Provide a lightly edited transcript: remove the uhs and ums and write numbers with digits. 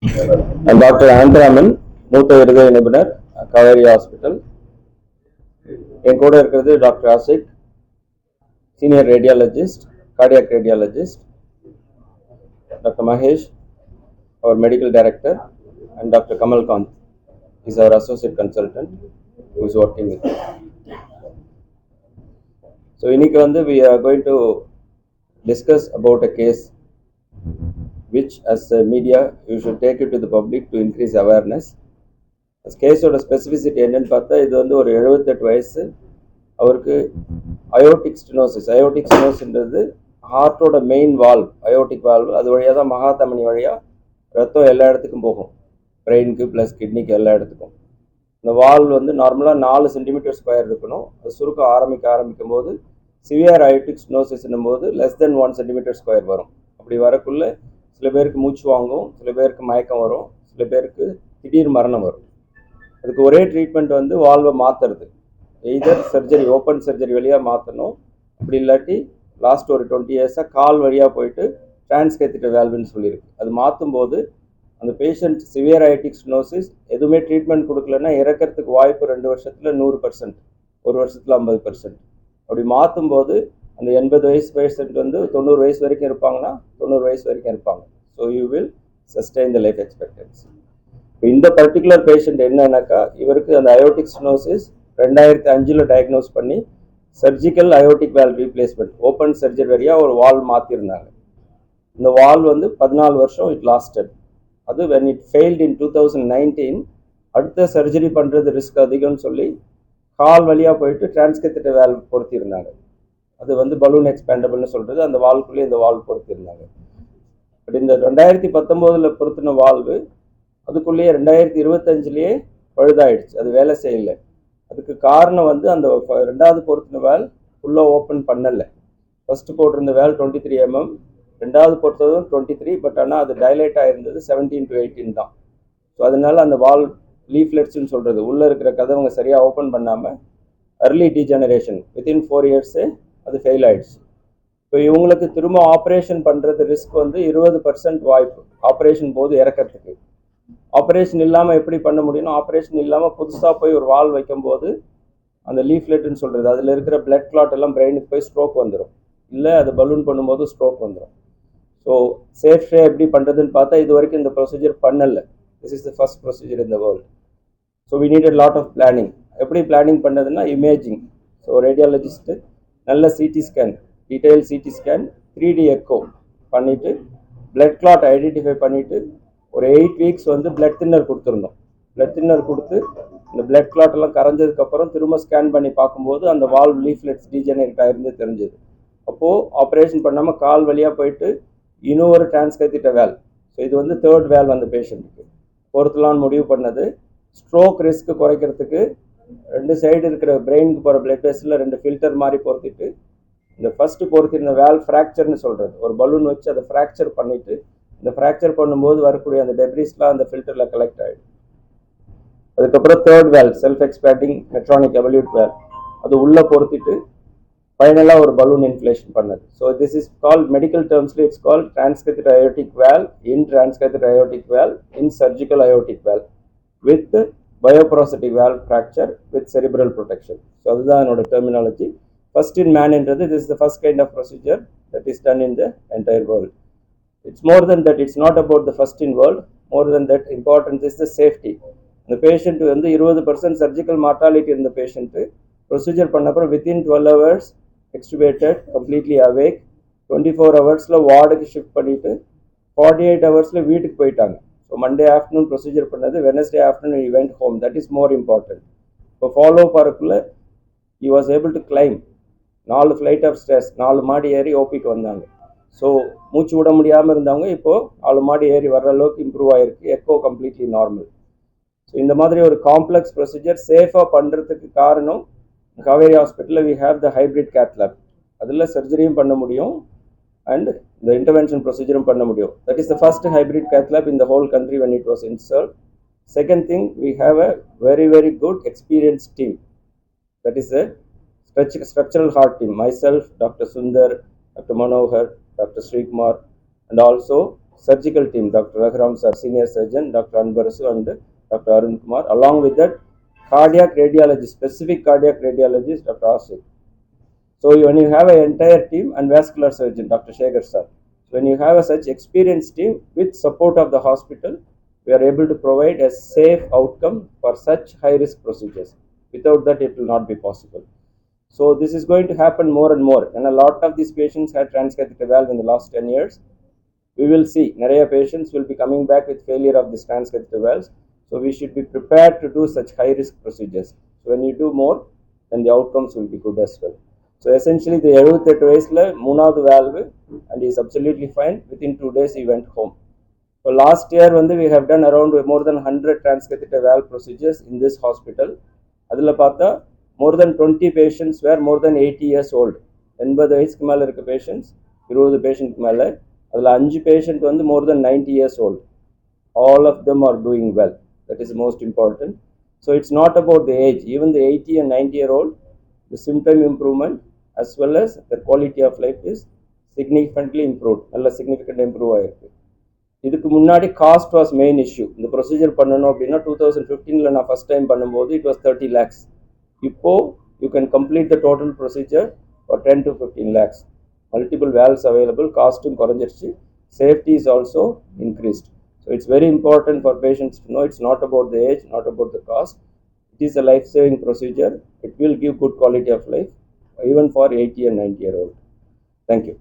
Doctor ஆந்திராமன், மூத்த இருதய நிபுணர், காவேரி ஹாஸ்பிட்டல். என் கூட இருக்கிறது doctor Ashik, senior radiologist, cardiac radiologist. Doctor Mahesh, our medical director, and Dr. Kamal Kant is our associate consultant who is working with us. So இன்னைக்கு we are going to discuss about a case which as a media you should take it to the public to increase awareness. கேஸோட specificity என்னன்னு பார்த்தா, இது ஒரு 78 வயசு, அவருக்கு aortic stenosis. Aortic ஸ்டெனோசிஸ்ன்றது ஹார்ட்டோட மெயின் வால்வ், அயோட்டிக் வால்வ். அது வழியாக தான் மகாதமனி வழியாக ரத்தம் எல்லா இடத்துக்கும் போகும், பிரெயினுக்கு ப்ளஸ் கிட்னிக்கு எல்லா இடத்துக்கும். இந்த வால்வ் நார்மலாக 4 சென்டிமீட்டர் ஸ்கொயர் இருக்கணும். அது சுருக்க ஆரம்பிக்கும் போது சிவியர் அயோட்டிக் ஸ்டெனோசிஸ்னும் போது லெஸ் தென் 1 சென்டிமீட்டர் ஸ்கொயர் வரும். அப்படி வரக்குள்ள சில பேருக்கு மூச்சு வாங்கும், சில பேருக்கு மயக்கம் வரும், சில பேருக்கு திடீர் மரணம் வரும். அதுக்கு ஒரே ட்ரீட்மெண்ட் வால்வை மாற்றுறது. எய்தர் சர்ஜரி, ஓப்பன் சர்ஜரி வழியாக மாற்றணும். அப்படி இல்லாட்டி லாஸ்ட் ஒரு 20 இயர்ஸாக கால் வழியாக போயிட்டு டிரான்ஸ்கேத்தேட்டர் வேல்வுன்னு சொல்லியிருக்கு. அது மாற்றும் போது அந்த பேஷண்ட் சிவியர் அயோட்டிக் ஸ்டெனோசிஸ் எதுவுமே ட்ரீட்மெண்ட் கொடுக்கலன்னா இறக்கிறதுக்கு வாய்ப்பு 2 வருஷத்தில் 100%, 1 வருஷத்தில் 50%. அப்படி மாற்றும் போது அந்த 80 வயசு பேஷண்ட் 90 வயசு வரைக்கும் இருப்பாங்கன்னா 90 வயசு வரைக்கும் இருப்பாங்க. So you will sustain the life expectancy. இப்போ இந்த பர்டிகுலர் பேஷண்ட் என்னன்னாக்கா, இவருக்கு அந்த அயோட்டிக் ஸ்டெனோசிஸ் 2005 டயக்னோஸ் பண்ணி surgical aortic valve replacement, open surgery வழியாக ஒரு வால்வ் மாற்றிருந்தாங்க. இந்த வால்வ் 14 வருஷம் இட் லாஸ்டட். அது வென் இட் ஃபெயில்ட் இன் 2019, அடுத்த சர்ஜரி பண்ணுறது ரிஸ்க் அதிகம்னு சொல்லி கால் வழியாக போயிட்டு டிரான்ஸ்கேத்தேட்டர் வால்வ் பொருத்திருந்தாங்க. அது பலூன் எக்ஸ்பேண்டபிள்னு சொல்கிறது. அந்த வால்வுக்குள்ளேயே இந்த வால்வ் பொருத்திருந்தாங்க. பட் இந்த 2019 பொருத்தின வால்வு அதுக்குள்ளேயே 2025 பழுதாயிடுச்சு, அது வேலை செய்யலை. அதுக்கு காரணம் அந்த 2வது பொருத்தின வேல் ஃபுல்லாக ஓப்பன் பண்ணலை. ஃபஸ்ட்டு போட்டிருந்த வேல் 23 mm, 2வது பொறுத்ததும் 23, பட் ஆனால் அது டைலேட் ஆகிருந்தது 17 to 18 தான். ஸோ அதனால அந்த வால் லீஃப்லெட்ஸ்ன்னு சொல்கிறது, உள்ளே இருக்கிற கதவுங்க சரியாக ஓப்பன் பண்ணாமல் அர்லி டீஜெனரேஷன் வித்தின் 4 இயர்ஸே அது ஃபெயில் ஆகிடுச்சு. இப்போ இவங்களுக்கு திரும்ப ஆப்ரேஷன் பண்ணுறது ரிஸ்க் 20% வாய்ப்பு ஆப்ரேஷன் போது இறக்கிறதுக்கு. ஆப்ரேஷன் இல்லாமல் எப்படி பண்ண முடியும்னா, ஆப்ரேஷன் இல்லாமல் புதுசாக போய் ஒரு வால் வைக்கும்போது அந்த லீஃப்லெட்னு சொல்கிறது, அதில் இருக்கிற பிளட் கிளாட் எல்லாம் பிரெயினுக்கு போய் ஸ்ட்ரோக் வந்துடும், இல்லை அது பலூன் பண்ணும்போது ஸ்ட்ரோக் வந்துடும். ஸோ சேஃப்டியாக எப்படி பண்ணுறதுன்னு பார்த்தா இது வரைக்கும் இந்த ப்ரொசீஜர் பண்ணலை. This is the first procedure in the world. So we need lot of planning. எப்படி பிளானிங் பண்ணதுன்னா, இமேஜிங். ஸோ ரேடியாலஜிஸ்ட்டு நல்ல CT scan, detail CT scan, 3D echo பண்ணிவிட்டு பிளட் கிளாட் ஐடென்டிஃபை பண்ணிவிட்டு ஒரு 8 வீக்ஸ் பிளட் தின்னர் கொடுத்துருந்தோம். Blood thinner கொடுத்து இந்த blood clot எல்லாம் கரைஞ்சதுக்கப்புறம் திரும்ப ஸ்கேன் பண்ணி பார்க்கும்போது அந்த வால்வ் லீஃப்லெட்ஸ் டீஜெனரேட் ஆகிருந்து தெரிஞ்சது. அப்போது ஆப்ரேஷன் பண்ணாமல் கால் வழியாக போயிட்டு இன்னொரு டிரான்ஸ்கேத்தேட்டர் வேல், ஸோ இது 3rd வேல் அந்த பேஷண்ட்டுக்கு பொறுத்தலான்னு முடிவு பண்ணது. ஸ்ட்ரோக் ரிஸ்க் குறைக்கிறதுக்கு 2 சைடு இருக்கிற பிரெயினுக்கு போகிற பிளட் வெசலில் 2 ஃபில்டர் மாதிரி பொறுத்திட்டு, இந்த ஃபஸ்ட்டு பொறுத்திருந்த வேல் ஃப்ராக்சர்னு சொல்கிறது, ஒரு பலூன் வச்சு அதை ஃப்ராக்சர் பண்ணிவிட்டு இந்த ஃப்ராக்சர் பண்ணும்போது வரக்கூடிய அந்த டெப்ரிஸ்லாம் அந்த ஃபில்டரில் கலெக்ட் ஆகிடும். அதுக்கப்புறம் 3rd valve self expanding Medtronic Evolut valve, அது உள்ளே பொறுத்திட்டு ஃபைனலாக ஒரு பலூன் இன்ஃப்ளேஷன் பண்ணது. So this is called, medical டேர்ம்ஸ்ல it's called transcatheter aortic valve in transcatheter aortic valve in surgical aortic valve with bioprosthetic valve fracture with cerebral protection. So அதுதான் என்னோட terminology. First in மேன்ன்றது this is the first kind of procedure that is done in the entire world. It's more than that. It's not about the first in world. More than that, important is the safety. The patient 20% surgical mortality in the patient. Procedure பண்ணப்பறம் within 12 hours extubated, completely awake. 24 hours ward shift பண்ணிட்டு 48 hours வீட்டுக்கு போயிட்டாங்க. So Monday afternoon procedure பண்ணது, Wednesday afternoon he went home. That is more important. For follow பரக்குள்ள he was able to climb 4 flight of stairs, 4 மாடி ஏறி ஓபிக்கு வந்தாங்க. So மூச்சு விட முடியாமல் இருந்தவங்க இப்போது 4 மாடி ஏறி வர்ற அளவுக்கு இம்ப்ரூவ் ஆகிருக்கு. Echo completely normal. ஸோ இந்த மாதிரி ஒரு காம்ப்ளெக்ஸ் ப்ரொசீஜர் சேஃபாக பண்ணுறதுக்கு காரணம், காவேரி ஹாஸ்பிட்டலில் we have the hybrid cath lab. அதில் சர்ஜரியும் பண்ண முடியும் அண்ட் இந்த இன்டர்வென்ஷன் ப்ரொசீஜரும் பண்ண முடியும். That is the first hybrid cath lab in the whole country when it was installed. Second thing, we have a very, very good experienced team. That is a structural heart team. Myself, Dr. Sundar, Dr. Manohar, Dr. Srikumar, and also surgical team, Dr. Raghuram sir, senior surgeon, Dr. Anbarasu and Dr. Arun Kumar. Along with that, cardiac radiologist, specific cardiac radiologist, Dr. Asif. So when you have an entire team and vascular surgeon, Dr. Shekhar sir. So when you have a such experienced team with support of the hospital, we are able to provide a safe outcome for such high risk procedures. Without that, it will not be possible. So this is going to happen more and more. And a lot of these patients had transcatheter valve in the last 10 years. We will see நிறைய patients will be coming back with failure of this transcatheter valves. So we should be prepared to do such high risk procedures. So when you do more, then the outcomes will be good as well. So essentially the 78 வயசுல மூணாவது valve and he is absolutely fine. Within 2 days he went home. So last year we have done around more than 100 transcatheter valve procedures in this hospital. அதில் பார்த்தா more than 20 patients were more than 80 years old. 80 வயசுக்கு மேலே இருக்க patients 20 பேஷண்ட்க்கு மேலே அதில் 5 patient more than 90 years old. All of them are doing well. That is most important. So it's not about the age. Even the 80 and 90-year-old, the symptom improvement as well as the quality of life is significantly improved. நல்ல significant improve ஆயிருக்கு. இதுக்கு முன்னாடி cost was main issue. இந்த procedure பண்ணணும் அப்படின்னா 2015 நான் first time பண்ணும்போது it was 30 lakhs. இப்போ you can complete the total procedure for 10 to 15 lakhs. Multiple valves available, காஸ்ட்டும் குறைஞ்சிருச்சு, safety is also increased. So it's very important for patients to know it's not about the age, not about the cost. It is a life-saving procedure. It will give good quality of life even for 80 and 90-year-old. Thank you.